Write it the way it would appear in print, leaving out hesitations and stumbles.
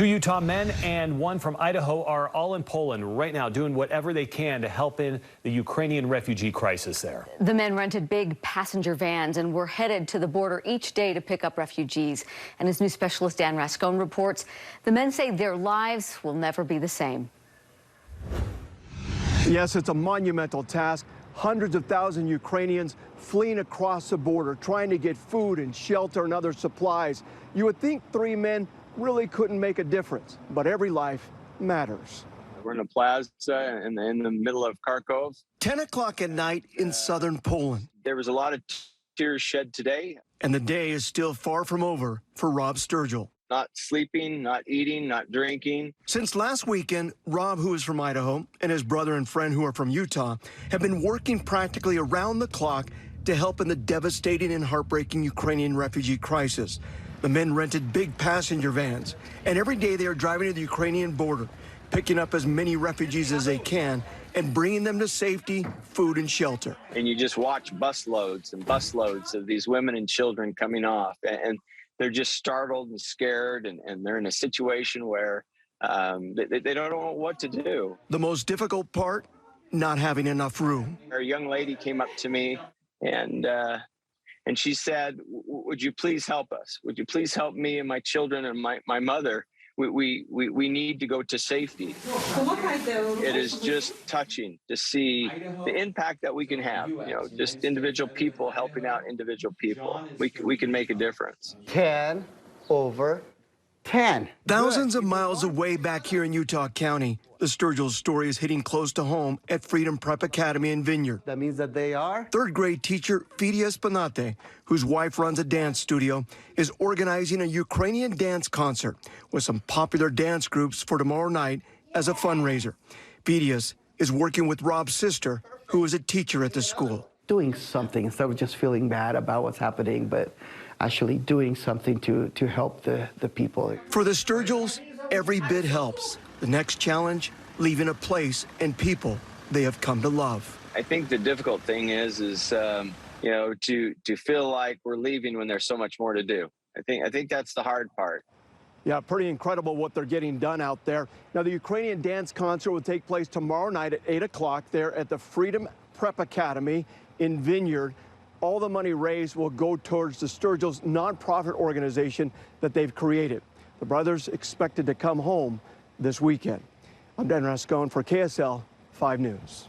Two Utah men and one from Idaho are all in Poland right now doing whatever they can to help in the Ukrainian refugee crisis there. The men rented big passenger vans and were headed to the border each day to pick up refugees. And as news specialist Dan Rascone reports, the men say their lives will never be the same. Yes, it's a monumental task. Hundreds of thousands of Ukrainians fleeing across the border, trying to get food and shelter and other supplies. You would think three men really couldn't make a difference, but every life matters. We're in a plaza in the middle of Kharkov. 10 o'clock at night in southern Poland. There was a lot of tears shed today. And the day is still far from over for Rob Sturgill. Not sleeping, not eating, not drinking. Since last weekend, Rob, who is from Idaho, and his brother and friend who are from Utah, have been working practically around the clock to help in the devastating and heartbreaking Ukrainian refugee crisis. The men rented big passenger vans, and every day they are driving to the Ukrainian border, picking up as many refugees as they can and bringing them to safety, food, and shelter. And you just watch busloads and busloads of these women and children coming off, and they're just startled and scared, and they're in a situation where they don't know what to do. The most difficult part, not having enough room. A young lady came up to me, and she said, would you please help us? Would you please help me and my children and my mother? We need to go to safety. It is just touching to see the impact that we can have, just individual people helping out individual people. We can make a difference. 10 over 10. Thousands of miles away back here in Utah County, the Sturgill story is hitting close to home at Freedom Prep Academy in Vineyard. That means that they are? Third grade teacher Fidi Espanate, whose wife runs a dance studio, is organizing a Ukrainian dance concert with some popular dance groups for tomorrow night as a fundraiser. Fidias is working with Rob's sister, who is a teacher at the school. Doing something instead of just feeling bad about what's happening, but actually doing something to help the people. For the Sturgills, every bit helps. The next challenge, leaving a place and people they have come to love. I think the difficult thing is to feel like we're leaving when there's so much more to do. I think that's the hard part. Yeah, pretty incredible what they're getting done out there. Now, the Ukrainian dance concert will take place tomorrow night at 8 o'clock there at the Freedom Prep Academy in Vineyard. All the money raised will go towards the Sturgills nonprofit organization that they've created. The brothers expected to come home this weekend. I'm Dan Rascone for KSL 5 News.